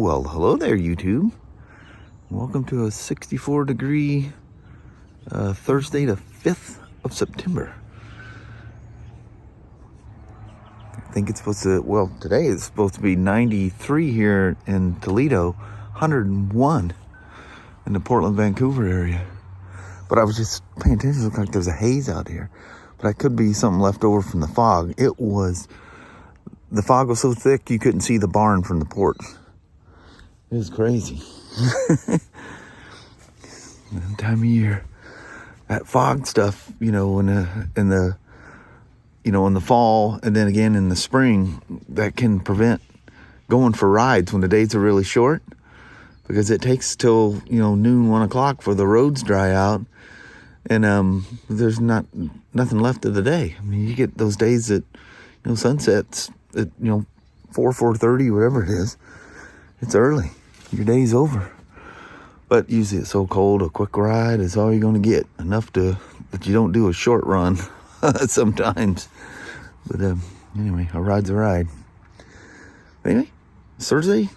Well, hello there, YouTube. Welcome to a 64-degree Thursday, the 5th of September. I think it's supposed to, well, today it's supposed to be 93 here in Toledo, 101 in the Portland, Vancouver area. But I was just paying attention, it looked like there's a haze out here. But that could be something left over from the fog. The fog was so thick you couldn't see the barn from the porch. It was crazy. That time of year, that fog stuff, in the fall and then again in the spring, that can prevent going for rides when the days are really short, because it takes till noon, 1 o'clock for the roads dry out, and there's nothing left of the day. I mean, you get those days that sunsets at 4:30, whatever it is. It's early. Your day's over. But usually it's so cold, a quick ride is all you're going to get. Enough that you don't do a short run sometimes. But anyway, a ride's a ride. Anyway, it's Thursday.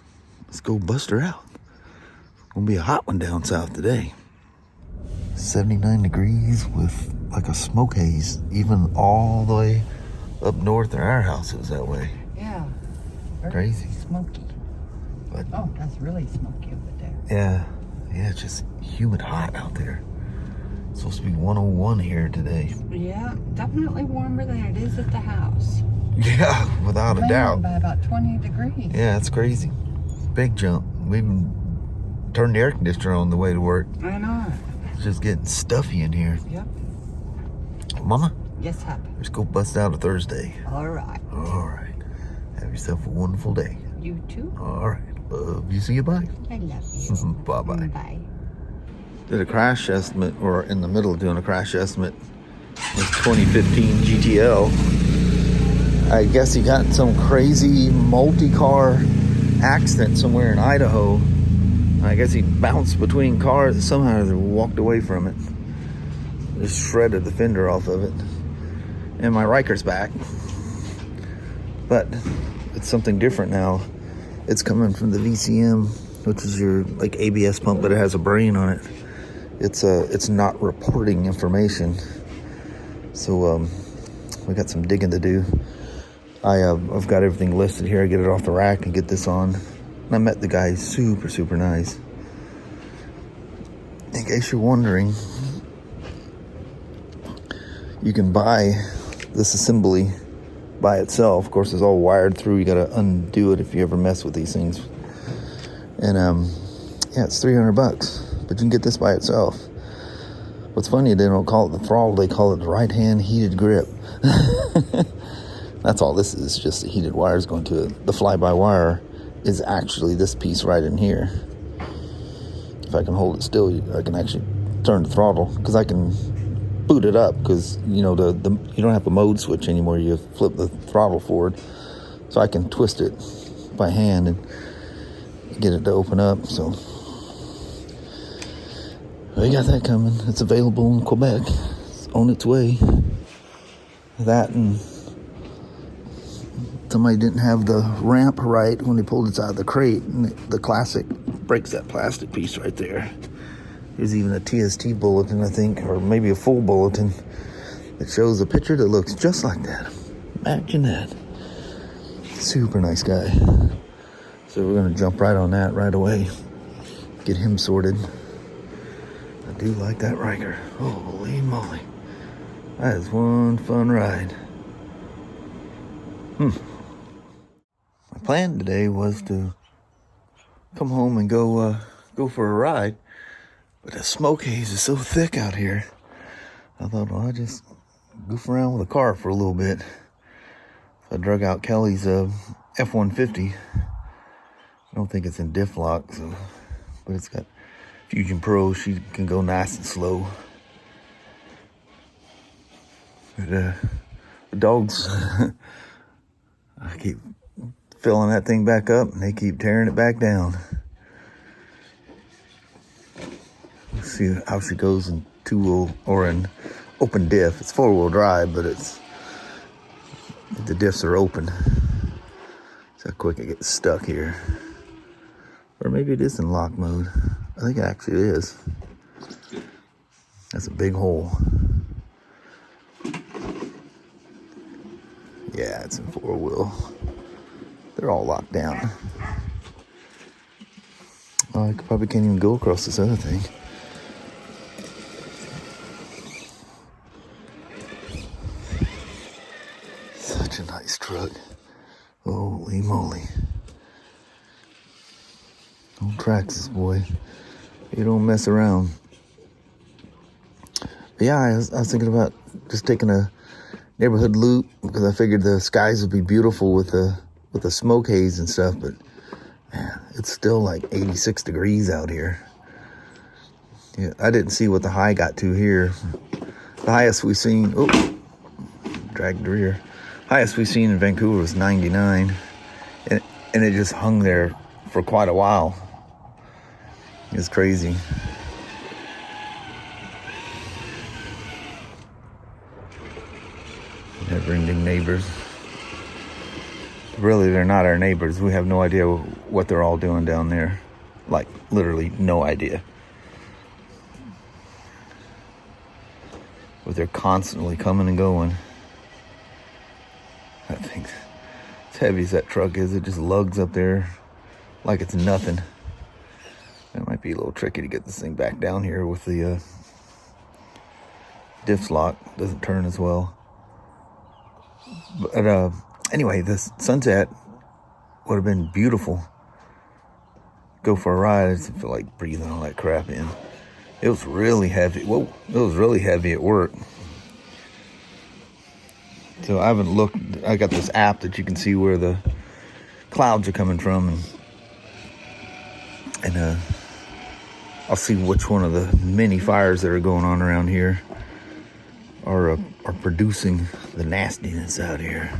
Let's go bust her out. It's going to be a hot one down south today. 79 degrees with like a smoke haze. Even all the way up north in our house, it was that way. Yeah. Crazy. Smoky. But, oh, that's really smoky over there. Yeah, it's just humid hot out there. It's supposed to be 101 here today. Yeah, definitely warmer than it is at the house. Yeah, without a doubt. By about 20 degrees. Yeah, it's crazy. Big jump. We even turned the air conditioner on the way to work. I know. It's just getting stuffy in here. Yep. Mama? Yes, Hub. Let's go bust out a Thursday. All right. All right. Have yourself a wonderful day. You too. All right. Love you. See you. Bye. I love you. Bye-bye. Bye. Did a crash estimate, or in the middle of doing a crash estimate. This 2015 GTL. I guess he got in some crazy multi-car accident somewhere in Idaho. I guess he bounced between cars and somehow they walked away from it. Just shredded the fender off of it. And my Ryker's back. But it's something different now. It's coming from the VCM, which is your like ABS pump, but it has a brain on it. It's not reporting information. So we got some digging to do. I've got everything listed here. I get it off the rack and get this on. And I met the guy, super nice. In case you're wondering, you can buy this assembly by itself. Of course, it's all wired through. You got to undo it if you ever mess with these things. And yeah, it's $300, but you can get this by itself. What's funny, they don't call it the throttle, they call it the right hand heated grip. That's all this is, just the heated wires going to it. The fly-by-wire is actually this piece right in here. If I can hold it still, I can actually turn the throttle, because I can boot it up, because you don't have a mode switch anymore. You flip the throttle forward, so I can twist it by hand and get it to open up. So we got that coming. It's available in Quebec. It's on its way. That, and somebody didn't have the ramp right when they pulled it out of the crate, and the classic breaks that plastic piece right there. There's even a TST bulletin, I think, or maybe a full bulletin that shows a picture that looks just like that. Imagine that. Super nice guy. So we're going to jump right on that right away. Get him sorted. I do like that Ryker. Holy moly. That is one fun ride. My plan today was to come home and go for a ride. But the smoke haze is so thick out here. I thought, well, I'll just goof around with a car for a little bit. So I drug out Kelly's F-150. I don't think it's in diff lock, but it's got Fusion Pro. She can go nice and slow. But the dogs, I keep filling that thing back up, and they keep tearing it back down. Let's see how she goes in two-wheel or in open diff. It's four-wheel drive, but the diffs are open. See how quick it gets stuck here. Or maybe it is in lock mode. I think it actually is. That's a big hole. Yeah, it's in 4-wheel. They're all locked down. Oh, I probably can't even go across this other thing. Such a nice truck. Holy moly. Don't tracks this boy. You don't mess around. But yeah, I was thinking about just taking a neighborhood loop because I figured the skies would be beautiful with the smoke haze and stuff, but man, it's still like 86 degrees out here. Yeah, I didn't see what the high got to here. The highest we've seen, dragged the rear. Highest we've seen in Vancouver was 99, and it just hung there for quite a while. It's crazy. Never-ending neighbors. Really, they're not our neighbors. We have no idea what they're all doing down there. Like, literally no idea. But they're constantly coming and going. I think as heavy as that truck is, it just lugs up there like it's nothing. It might be a little tricky to get this thing back down here with the diffs lock. Doesn't turn as well. But anyway, this sunset would have been beautiful. Go for a ride. I just feel like breathing all that crap in. It was really heavy. Whoa, it was really heavy at work. So I haven't looked. I got this app that you can see where the clouds are coming from, and I'll see which one of the many fires that are going on around here are producing the nastiness out here.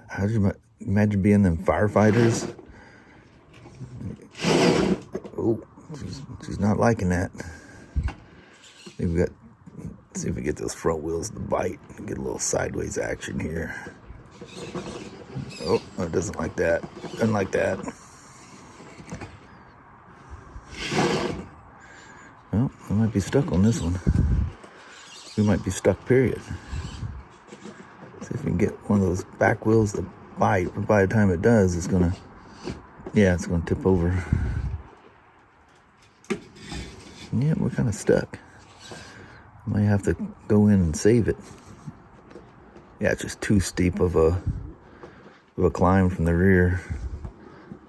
How'd you imagine being them firefighters? Oh, she's not liking that. Let's see if we get those front wheels to bite and get a little sideways action here. Oh, it doesn't like that. Doesn't like that. Well, we might be stuck on this one. We might be stuck, period. See if we can get one of those back wheels to bite. But by the time it does, it's gonna tip over. Yeah, we're kind of stuck. Might have to go in and save it. Yeah, it's just too steep of a climb from the rear.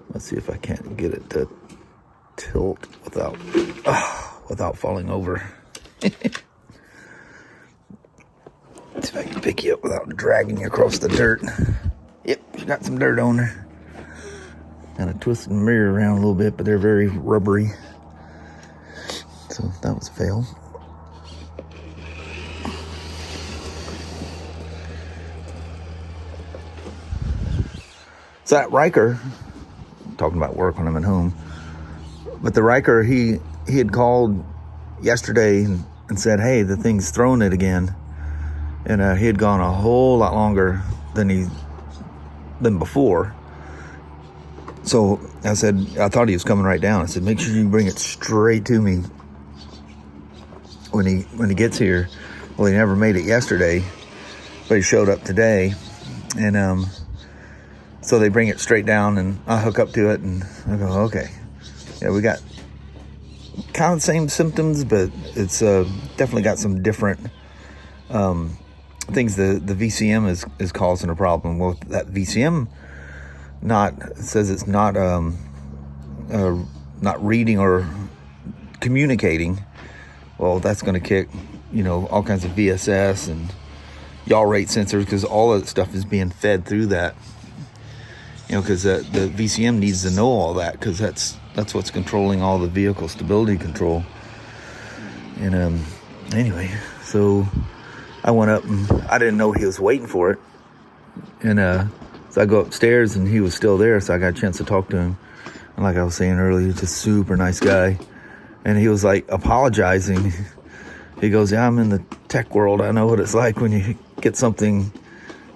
Let's see if I can't get it to tilt without falling over. See if I can pick you up without dragging you across the dirt. Yep, you got some dirt on her. Kind of twisting the mirror around a little bit, but they're very rubbery. So that was a fail. So that Ryker, talking about work when I'm at home, but the Ryker, he had called yesterday and said, hey, the thing's throwing it again. And he had gone a whole lot longer than before. So I said, I thought he was coming right down. I said, make sure you bring it straight to me when he gets here. Well, he never made it yesterday, but he showed up today. And so they bring it straight down, and I hook up to it, and I go, okay. Yeah, we got kind of the same symptoms, but it's definitely got some different things. The VCM is causing a problem. Well, that VCM says it's not reading or communicating. Well, that's going to kick, all kinds of VSS and yaw rate sensors, because all of that stuff is being fed through that. Because the VCM needs to know all that, because that's what's controlling all the vehicle stability control. And anyway, so I went up, and I didn't know he was waiting for it. And so I go upstairs, and he was still there, so I got a chance to talk to him. And like I was saying earlier, he's a super nice guy. And he was like apologizing. He goes, yeah, I'm in the tech world. I know what it's like when you get something,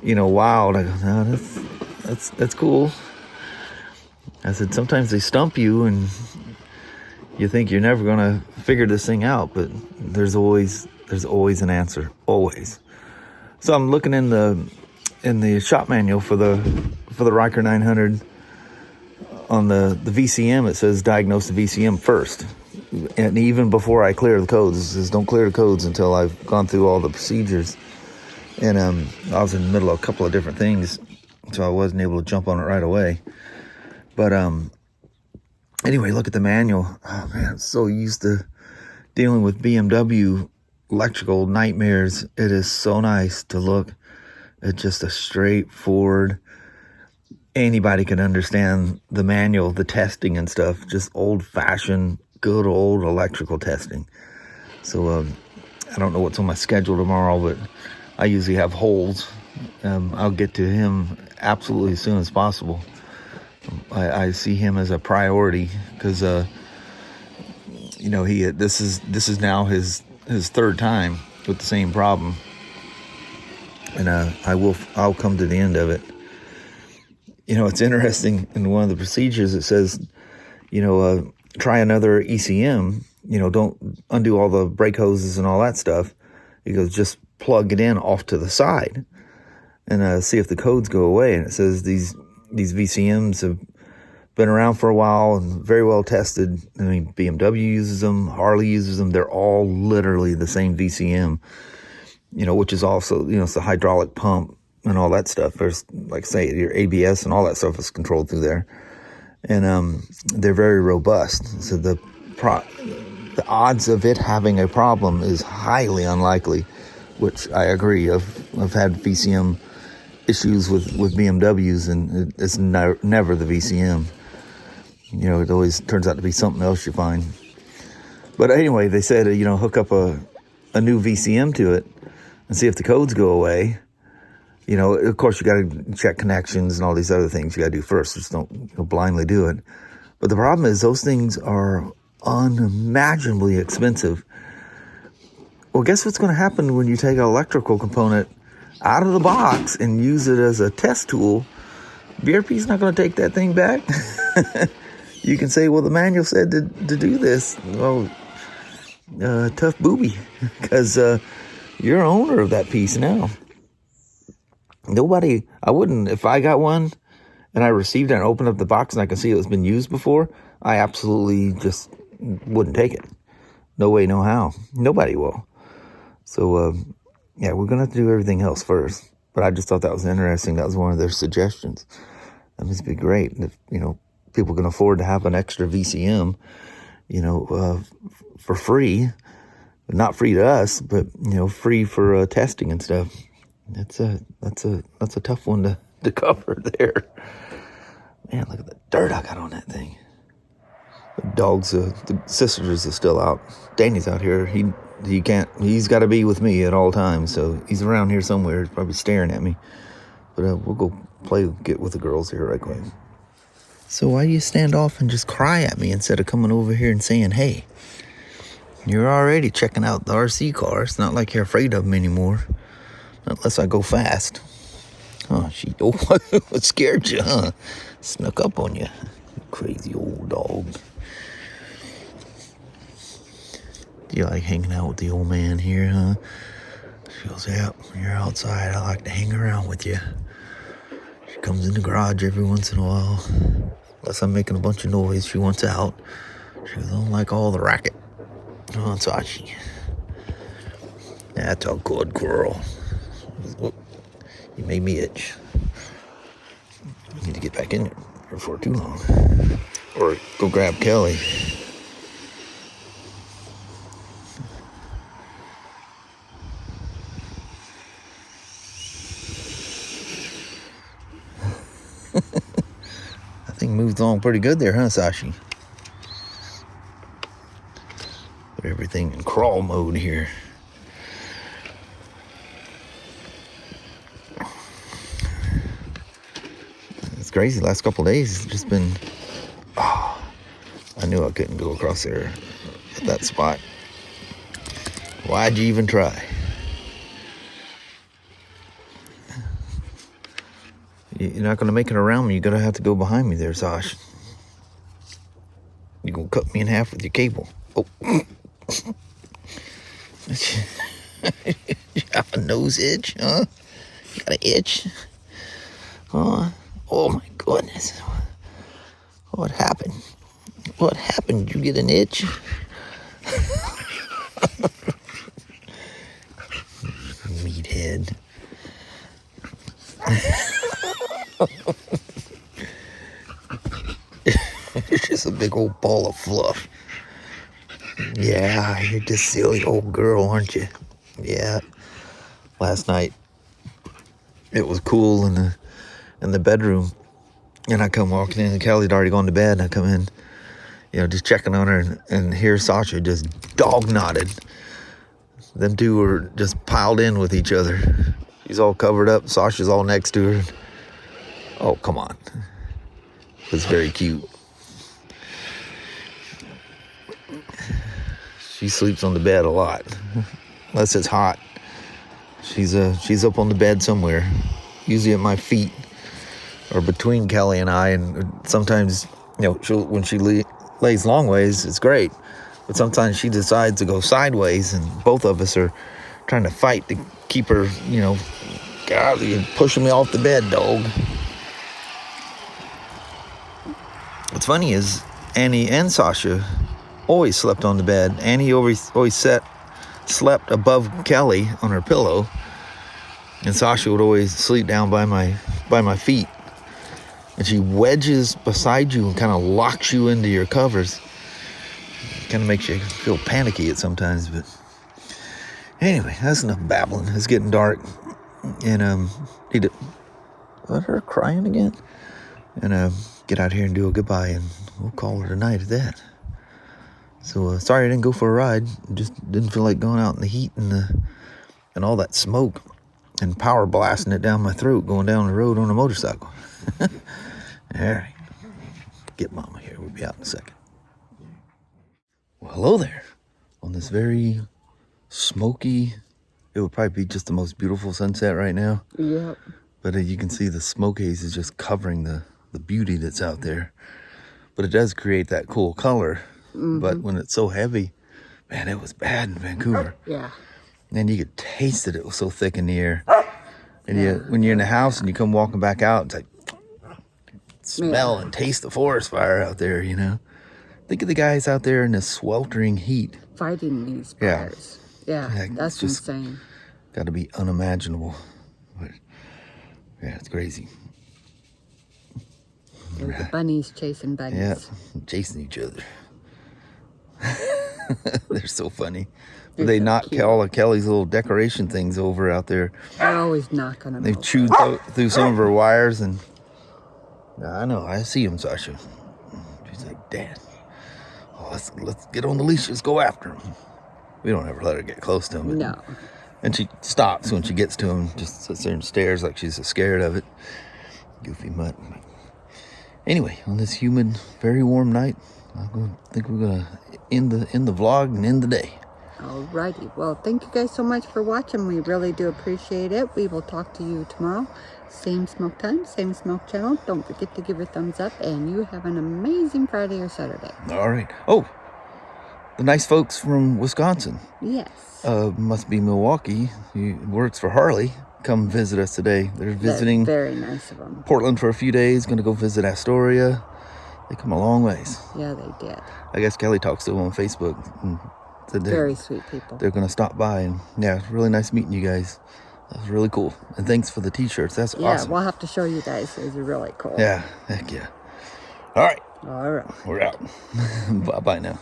wild. I go, no, that's cool. I said, sometimes they stump you and you think you're never going to figure this thing out, but there's always an answer, always. So I'm looking in the shop manual for the Ryker 900. On the VCM, it says diagnose the VCM first. And even before I clear the codes, it says don't clear the codes until I've gone through all the procedures. And I was in the middle of a couple of different things, so I wasn't able to jump on it right away. But anyway, look at the manual. Oh man, I'm so used to dealing with BMW electrical nightmares. It is so nice to look at just a straightforward, anybody can understand the manual, the testing and stuff, just old-fashioned, good old electrical testing. So I don't know what's on my schedule tomorrow, but I usually have holes. I'll get to him absolutely as soon as possible. I see him as a priority because this is now his third time with the same problem, and I'll come to the end of it. It's interesting, in one of the procedures it says, try another ECM, don't undo all the brake hoses and all that stuff. He goes, just plug it in off to the side and see if the codes go away. And it says these VCMs have been around for a while and very well tested. I mean, BMW uses them, Harley uses them. They're all literally the same VCM, which is also, it's the hydraulic pump and all that stuff. There's, like, say, your ABS and all that stuff is controlled through there. And they're very robust. So the odds of it having a problem is highly unlikely, which I agree. I've had VCM issues with BMWs, and it's never the VCM. It always turns out to be something else you find. But anyway, they said, hook up a new VCM to it and see if the codes go away. Of course, you got to check connections and all these other things you got to do first. Just don't blindly do it. But the problem is those things are unimaginably expensive. Well, guess what's going to happen when you take an electrical component out of the box and use it as a test tool? BRP's not going to take that thing back. You can say, well, the manual said to do this. Well, tough booby, because you're owner of that piece now. I wouldn't, if I got one and I received it and opened up the box and I can see it was been used before, I absolutely just wouldn't take it. No way, no how. Nobody will. So, we're going to have to do everything else first. But I just thought that was interesting. That was one of their suggestions. That must be great. If, people can afford to have an extra VCM, for free. Not free to us, but, free for testing and stuff. That's a tough one to cover there. Man, look at the dirt I got on that thing. The dogs, the sisters are still out. Danny's out here. He's got to be with me at all times, so he's around here somewhere. He's probably staring at me. But we'll go get with the girls here right quick. So why do you stand off and just cry at me instead of coming over here and saying, hey, you're already checking out the RC car. It's not like you're afraid of them anymore. Unless I go fast. What scared you, huh? Snuck up on you. Crazy old dog. Do you like hanging out with the old man here, huh? She goes, yeah, when you're outside, I like to hang around with you. She comes in the garage every once in a while. Unless I'm making a bunch of noise, she wants out. She goes, I don't like all the racket. Oh, it's Sashi. That's a good girl. Look, you made me itch. I need to get back in there before too long. Or go grab Kelly. That thing moves along pretty good there, huh, Sashi? Put everything in crawl mode here. Crazy. Last couple of days, it's just been, I knew I couldn't go across there at that spot. Why'd you even try? You're not going to make it around me. You're going to have to go behind me there, Sash. gonna cut me in half with your cable. Oh. You have a nose itch, huh? You got an itch? Oh my goodness. What happened? What happened? Did you get an itch? Meathead. You're just a big old ball of fluff. Yeah, you're just silly old girl, aren't you? Yeah. Last night, it was cool in the bedroom, and I come walking in, and Kelly'd already gone to bed, and I come in, just checking on her, and here Sasha just dog-knotted. Them two were just piled in with each other. She's all covered up, Sasha's all next to her. Oh, come on. It was very cute. She sleeps on the bed a lot, unless it's hot. She's up on the bed somewhere, usually at my feet or between Kelly and I. And sometimes, when she lays long ways, it's great. But sometimes she decides to go sideways, and both of us are trying to fight to keep her, God, you're pushing me off the bed, dog. What's funny is Annie and Sasha always slept on the bed. Annie always slept above Kelly on her pillow, and Sasha would always sleep down by my feet. And she wedges beside you and kind of locks you into your covers. Kind of makes you feel panicky at sometimes, but anyway, that's enough babbling. It's getting dark, and need to let her crying again, and get out here and do a goodbye, and we'll call her tonight at that. So sorry I didn't go for a ride. Just didn't feel like going out in the heat and all that smoke and power blasting it down my throat going down the road on a motorcycle. All right, get Mama here. We'll be out in a second. Well, hello there. On this very smoky, it would probably be just the most beautiful sunset right now. Yep. But you can see the smoke haze is just covering the beauty that's out there. But it does create that cool color. Mm-hmm. But when it's so heavy, man, it was bad in Vancouver. Yeah. And you could taste it. It was so thick in the air. And when you're in the house and you come walking back out, it's like, smell and taste the forest fire out there, Think of the guys out there in the sweltering heat. Fighting these fires. Yeah, that's just insane. Got to be unimaginable. But, yeah, it's crazy. The bunnies chasing bunnies. Yeah, chasing each other. They're so funny. They so knock all of Kelly's little decoration things over out there. They're always knocking them. They've over. chewed through some of her wires, and I know, I see them, Sasha. She's like, Dad, let's get on the leash. Let's go after him. We don't ever let her get close to him. No. And she stops when she gets to him, just sits there and stares like she's scared of it. Goofy mutt. Anyway, on this humid, very warm night, I think we're gonna end the vlog and end the day. Alrighty. Well, thank you guys so much for watching. We really do appreciate it. We will talk to you tomorrow. Same smoke time, same smoke channel. Don't forget to give a thumbs up, and you have an amazing Friday or Saturday. All right. Oh, the nice folks from Wisconsin. Yes. Must be Milwaukee. He works for Harley. Come visit us today. They're visiting. That's very nice of them. Portland for a few days. Going to go visit Astoria. They come a long ways. Yeah, they did. I guess Kelly talks to them on Facebook. And said very sweet people. They're going to stop by, and yeah, really nice meeting you guys. That was really cool. And thanks for the t-shirts. That's awesome. Yeah, we'll have to show you guys. It's really cool. Yeah, heck yeah. All right. All right. We're out. Bye-bye now.